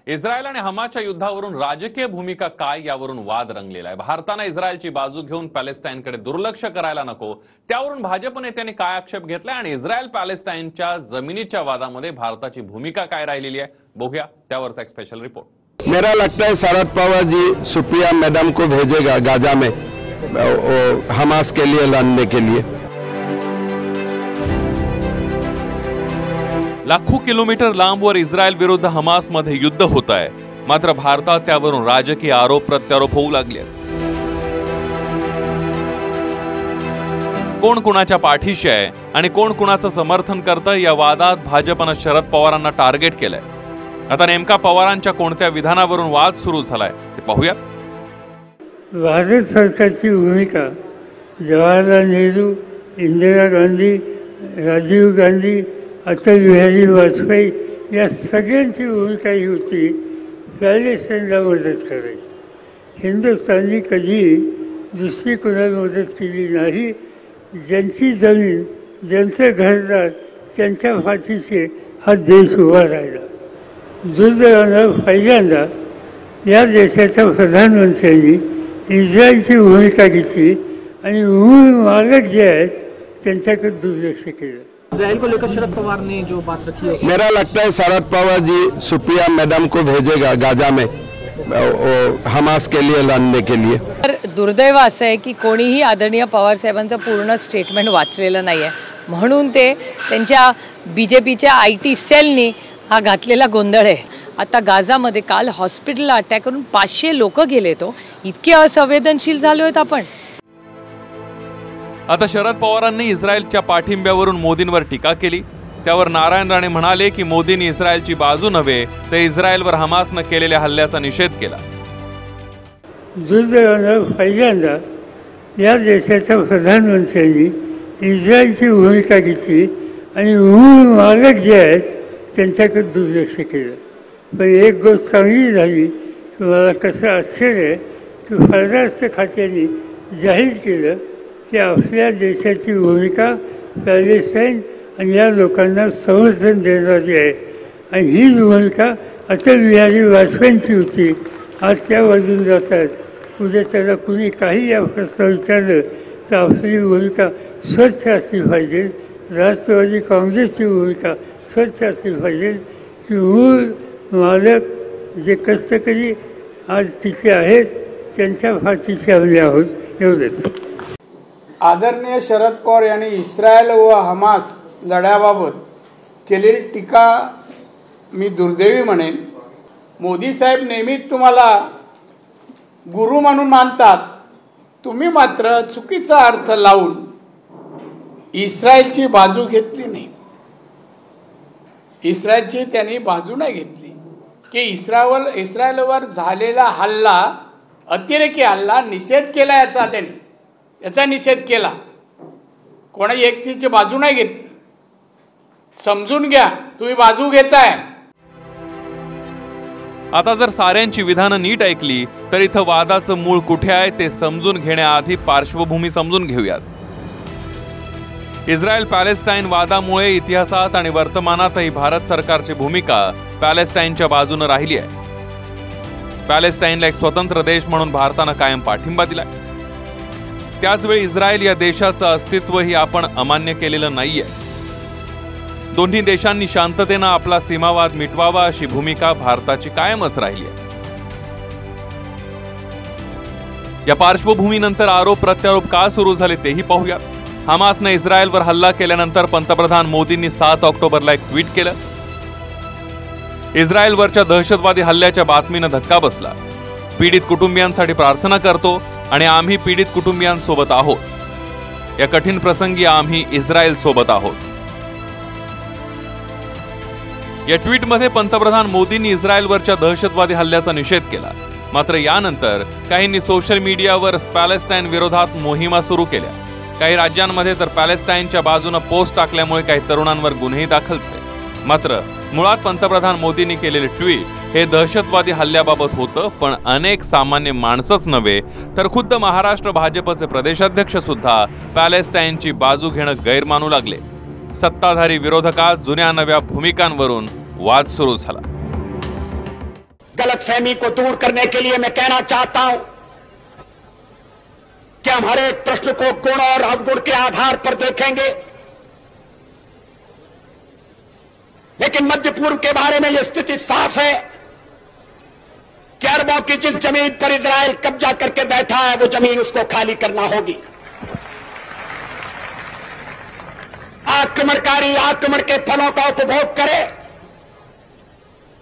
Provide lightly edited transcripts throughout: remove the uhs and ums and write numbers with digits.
Israel आणि हमासच्या युद्धावरून राजकीय भूमिका काय यावरून वाद रंगलेला आहे। भारताने इस्रायलची बाजू घेऊन पॅलेस्टाईनकडे दुर्लक्ष करायला नको, त्यावरून भाजप नेत्यांनी काय आक्षेप घेतलाय आणि इस्रायल पॅलेस्टाईनच्या जमिनीच्या वादामध्ये भारताची भूमिका काय राहिलेली आहे, बघूया त्यावरचा एक स्पेशल रिपोर्ट। मेरा लगता है शरद पवार जी सुप्रिया मैडम को भेजेगा गाजा में हमास के लिए लड़ने के लिए। लाखों किलोमीटर लांबवर इस्रायल विरुद्ध हमास मध्ये युद्ध होत आहे, मात्र भारतात त्यावरून राजकीय आरोप प्रत्यारोप होऊ लागले। कोण कुणाच्या पाठीशी आहे आणि कोण कुणाचं समर्थन करतं या वादात भाजपने शरद पवारांना टार्गेट केलंय। आता नेमका पवारांच्या कोणत्या विधानावरून वाद सुरू झालाय ते पाहूया। भारत सरकारची भूमिका जवाहरलाल नेहरू, इंदिरा गांधी, राजीव गांधी, अटल बिहारी वाजपेयी या सगळ्यांची भूमिका ही होती पॅलेस्टाईनला मदत करायची। हिंदुस्थाननी कधी दुसरी कोणाला मदत केली नाही। ज्यांची जमीन, ज्यांचं घरदार, त्यांच्या पाठीशी हा देश उभा राहिला। दुर्दैवानं पहिल्यांदा या देशाच्या प्रधानमंत्र्यांनी इस्रायलची भूमिका घेतली आणि मूळ मालक जे आहेत त्यांच्याकडे दुर्लक्ष केलं। इस्राइल को लेकर शरद पवार ने जो बात रखी है, मेरा लगता है शरद पवार जी सुप्रिया मैडम को भेजेगा गाजा में हमास के लिए लड़ने के लिए। तर दुर्दैव असं आहे की कोणीही आदरणीय पवार साहेबांचं पूर्ण स्टेटमेंट वाचलेलं नाही आहे, म्हणून ते त्यांच्या बीजेपीच्या IT सेलनी हा घातलेला गोंधळ आहे। आता गाझामध्ये काल हॉस्पिटलला अटॅक करून 500 लोक गेले, तो इतके असंवेदनशील झालो आहेत आपण। आता शरद पवारांनी इस्रायलच्या पाठिंब्यावरून मोदींवर टीका केली। त्यावर नारायण राणे म्हणाले की मोदींनी इस्रायलची बाजू नव्हे तर इस्रायलवर हमासने केलेल्या हल्ल्याचा निषेध केला। दुर्दैवानं पहिल्यांदा या देशाच्या प्रधानमंत्र्यांनी इस्रायलची भूमिका घेतली आणि मूळ मालक जे आहेत त्यांच्याकडे दुर्लक्ष केलं। पण एक गोष्ट चांगली झाली की मला कसं आश्चर्य आहे की परराष्ट्र खात्याने जाहीर केलं की आपल्या देशाची भूमिका पॅलेस्टाईन आणि या लोकांना समर्थन देणारी आहे आणि ही भूमिका अटल बिहारी वाजपेयींची होती। आज त्या बाजून जातात। उद्या त्याला कुणी काही या प्रश्न विचारलं तर आपली भूमिका स्वच्छ असली पाहिजे। राष्ट्रवादी काँग्रेसची भूमिका स्वच्छ असली पाहिजे की मूळ मालक जे कष्टकरी आज तिथे आहेत त्यांच्या पाठीशी आम्ही आहोत, एवढंच। आदरणीय शरद पवार यांनी इस्रायल व हमास लढ्याबाबत केलेली टीका मी दुर्दैवी म्हणेन। मोदी साहेब नेहमीच तुम्हाला गुरु म्हणून मानतात, तुम्ही मात्र चुकीचा अर्थ लावून इस्रायलची बाजू घेतली नाही। इस्रायलची त्यांनी बाजू नाही घेतली की इस्रायलवर झालेला हल्ला, अतिरेकी हल्ला निषेध केला याचा निषेध केला। कोणा व्यक्तीची बाजू नाही घेतली। समजून घ्या, तुम्ही बाजू घेताय। आता जर साऱ्यांची विधानं नीट ऐकली तर इथं वादाचं मूळ कुठे आहे ते समजून घेण्याआधी पार्श्वभूमी समजून घेऊयात। इस्रायल पॅलेस्टाईन वादामुळे इतिहासात आणि वर्तमानातही भारत सरकारची भूमिका पॅलेस्टाईनच्या बाजूने राहिली आहे। पॅलेस्टाईनला एक स्वतंत्र देश म्हणून भारताने कायम पाठिंबा दिलाय। त्याचवेळी इस्रायल या देशाचं अस्तित्वही आपण अमान्य केलेलं नाहीये। दोन्ही देशांनी शांततेने आपला सीमावाद मिटवावा अशी भूमिका भारताची कायमच राहिली आहे। या पार्श्वभूमीनंतर आरोप प्रत्यारोप का सुरू झाले तेही पाहूया। हमासने इस्रायलवर हल्ला केल्यानंतर पंतप्रधान मोदींनी 7 ऑक्टोबरला एक ट्विट केलं। इस्रायलवरच्या दहशतवादी हल्ल्याच्या बातमीने धक्का बसला। पीडित कुटुंबियांसाठी प्रार्थना करतो आणि आम्ही पीडित कुटुंबियांसोबत आहोत। या कठीण प्रसंगी आम्ही इस्रायल सोबत आहोत। या ट्विटमध्ये पंतप्रधान मोदींनी इस्रायलवरच्या दहशतवादी हल्ल्याचा निषेध केला। मात्र यानंतर काहींनी सोशल मीडियावर पॅलेस्टाईन विरोधात मोहिमा सुरू केल्या। काही राज्यांमध्ये तर पॅलेस्टाईनच्या बाजूने पोस्ट टाकल्यामुळे काही तरुणांवर गुन्हेही दाखल झाले। मात्र मुळात पंतप्रधान मोदींनी केलेले ट्विट हे दहशतवादी हल्ल्याबाबत होतं, पण अनेक सामान्य माणसंच नव्हे तर खुद्द महाराष्ट्र भाजपचे प्रदेशाध्यक्ष सुद्धा पॅलेस्टाईनची बाजू घेणं गैर मानू लागले। सत्ताधारी विरोधकात जुन्या नव्या भूमिकांवरून वाद सुरू झाला। गलतफहमी को दूर करने के लिए मैं कहना चाहता हूं कि हम हर एक प्रश्न को गुण और अवगुण के आधार पर देखेंगे, लेकिन मध्य पूर्व के बारे में यह स्थिति साफ है कि अरबों की जिस जमीन पर इजराइल कब्जा करके बैठा है वो जमीन उसको खाली करना होगी। आक्रमणकारी आक्रमण के फलों का उपभोग करे,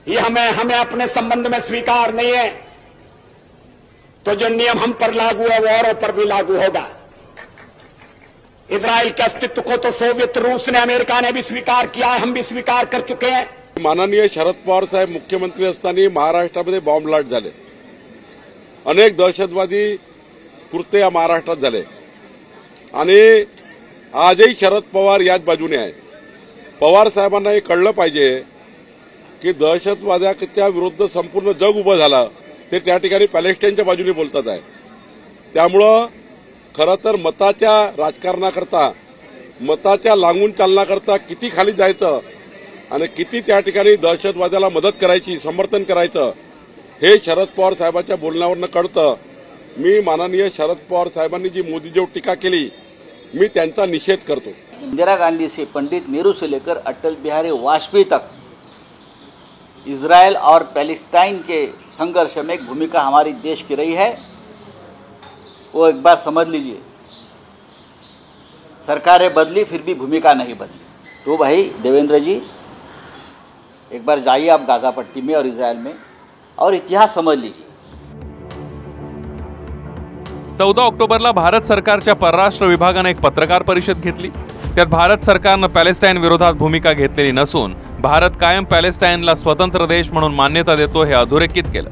यह हमें अपने संबंध में स्वीकार नहीं है, तो जो नियम हम पर लागू है वो औरों पर भी लागू होगा। इजराइल के अस्तित्व को तो सोवियत रूस ने, अमेरिका ने भी स्वीकार किया है, हम भी स्वीकार कर चुके हैं। माननीय शरद पवार साहेब मुख्यमंत्री असताना महाराष्ट्रामध्ये बॉम्बलाट झाले, अनेक दहशतवादी कृत्य या महाराष्ट्रात झाले आणि आजही शरद पवार याच बाजूने आहे। पवार साहेबांना हे कळलं पाहिजे की दहशतवादाच्या विरुद्ध संपूर्ण जग उभं झालं, ते त्या ठिकाणी पॅलेस्टाईनच्या बाजूने बोलतात आहे। त्यामुळं खरं तर मताच्या राजकारणाकरता, मताच्या लागून चालण्याकरता किती खाली जायचं आणि किती त्या ठिकाणी दहशतवादाला मदत करायची, समर्थन करायचं, हे शरद पवार साहेबांच्या बोलण्यावरनं कळतं। मी माननीय शरद पवार साहेबांनी जी मोदीजीवर टीका केली, मी त्यांचा निषेध करतो। इंदिरा गांधी से पंडित नेहरू से लेकर अटल बिहारी वाजपेयी तक इजराइल और पैलेस्टाइन के संघर्ष में एक भूमिका हमारी देश की रही है, वो एक बार समझ लीजिए। सरकारें बदली फिर भी भूमिका नहीं बदली। तो भाई देवेंद्र जी, एक बार जाइए आप गाजा पट्टी में और इजराइल में और इतिहास समझ लीजिए। 14 ऑक्टोबरला भारत सरकारच्या परराष्ट्र विभागाने एक पत्रकार परिषद घेतली। त्यात भारत सरकारनं पॅलेस्टाईन विरोधात भूमिका घेतलेली नसून भारत कायम पॅलेस्टाईनला स्वतंत्र देश म्हणून मान्यता देतो हे अधोरेखित केलं।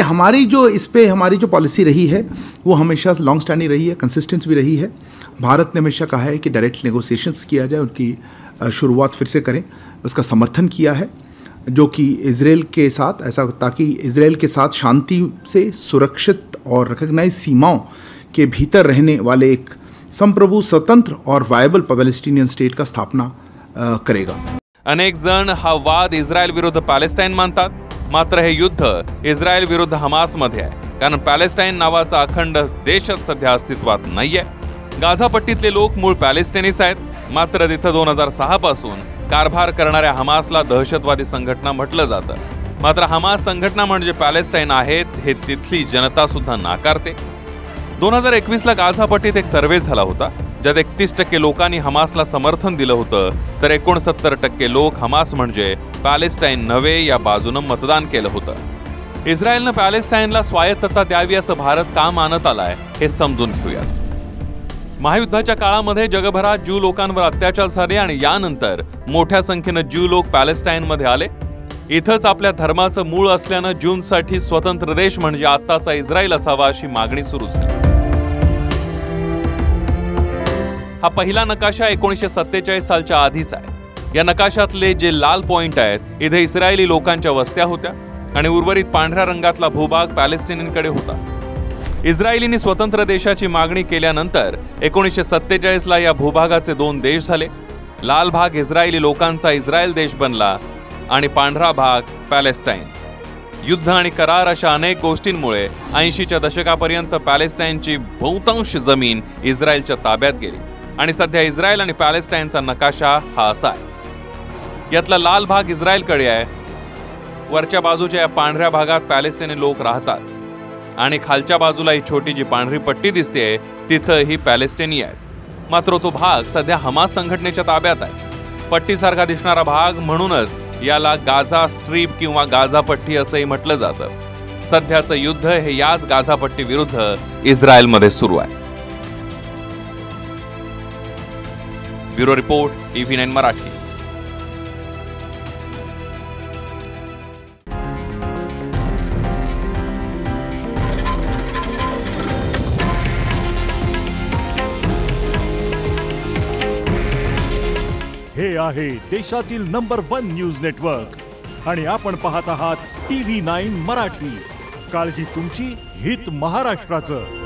हमारी जो पॉलिसी रही है वो हमेशा लॉन्ग स्टैंडिंग रही है, कंसिस्टेंट भी रही है। भारत ने हमेशा कहा है कि डायरेक्ट नेगोशिएशंस किया जाए, उनकी शुरुआत फिर से करें, उसका समर्थन किया है, जो कि इजराइल के साथ ऐसा, ताकि इजराइल के साथ शांति से सुरक्षित और रिकॉग्नाइज सीमाओं के भीतर रहने वाले एक संप्रभु, स्वतंत्र और वायबल पैलेस्टीनियन स्टेट का स्थापना करेगा। अनेक जण हा वाद इस्रायल विरुद्ध पॅलेस्टाईन मानतात, मात्र हे युद्ध इस्रायल विरुद्ध हमास मध्ये आहे, कारण पॅलेस्टाईन नावाचा अखंड देशच सध्या अस्तित्वात नाहीये। गाझा पट्टीतले लोक मूळ पॅलेस्टाईनीच आहेत, मात्र तिथं 2006 पासून कारभार करणाऱ्या हमासला दहशतवादी संघटना म्हटलं जातं। मात्र हमास संघटना म्हणजे पॅलेस्टाईन आहेत हे तिथली जनता सुद्धा नाकारते। 2021ला गाझा पट्टीत एक सर्वे झाला होता, ज्यात 31% लोकांनी हमासला समर्थन दिलं होतं, तर 69% लोक हमास म्हणजे पॅलेस्टाईन नव्हे या बाजूनं मतदान केलं होतं। इस्रायलनं पॅलेस्टाईनला स्वायत्तता द्यावी असं भारत का मानत आलाय हे समजून घेऊयात। महायुद्धाच्या काळामध्ये जगभरात ज्यू लोकांवर अत्याचार झाले आणि यानंतर मोठ्या संख्येनं ज्यू लोक पॅलेस्टाईनमध्ये आले। इथंच आपल्या धर्माचं मूळ असल्यानं ज्यूंसाठी स्वतंत्र देश म्हणजे आत्ताचा इस्रायल असावा अशी मागणी सुरू झाली। हा पहिला नकाशा 1947 सालच्या आधीचा आहे। या नकाशातले जे लाल पॉइंट आहेत, इथे इस्रायली लोकांच्या वस्त्या होत्या आणि उर्वरित पांढऱ्या रंगातला भूभाग पॅलेस्टिनींकडे होता। इस्रायलींनी स्वतंत्र देशाची मागणी केल्यानंतर 1947ला या भूभागाचे 2 देश झाले। लाल भाग इस्रायली लोकांचा इस्रायल देश बनला आणि पांढरा भाग पॅलेस्टाईन। युद्ध आणि करार अशा अनेक गोष्टींमुळे 80च्या दशकापर्यंत पॅलेस्टाईनची बहुतांश जमीन इस्रायलच्या ताब्यात गेली आणि सध्या इस्रायल आणि पॅलेस्टाईनचा नकाशा हा असा आहे। यातला लाल भाग इस्रायलकडे आहे, वरच्या बाजूच्या या पांढऱ्या भागात पॅलेस्टाईनी लोक राहतात आणि खालच्या बाजूला ही छोटी जी पांढरी पट्टी दिसते तिथं ही पॅलेस्टाईनी आहेत। मात्र तो भाग सध्या हमास संघटनेच्या ताब्यात आहे। पट्टीसारखा दिसणारा भाग म्हणूनच याला गाझा स्ट्रीप किंवा गाझा पट्टी असंही म्हटलं जातं। सध्याचं युद्ध हे याच गाझा पट्टी विरुद्ध इस्रायलमध्ये सुरू आहे। Bureau report, TV9 Marathi. हे आहे देशातील नंबर 1 न्यूज नेटवर्क आणि आपण पाहत आहात TV9 मराठी। काळजी तुमची, हित महाराष्ट्राचं।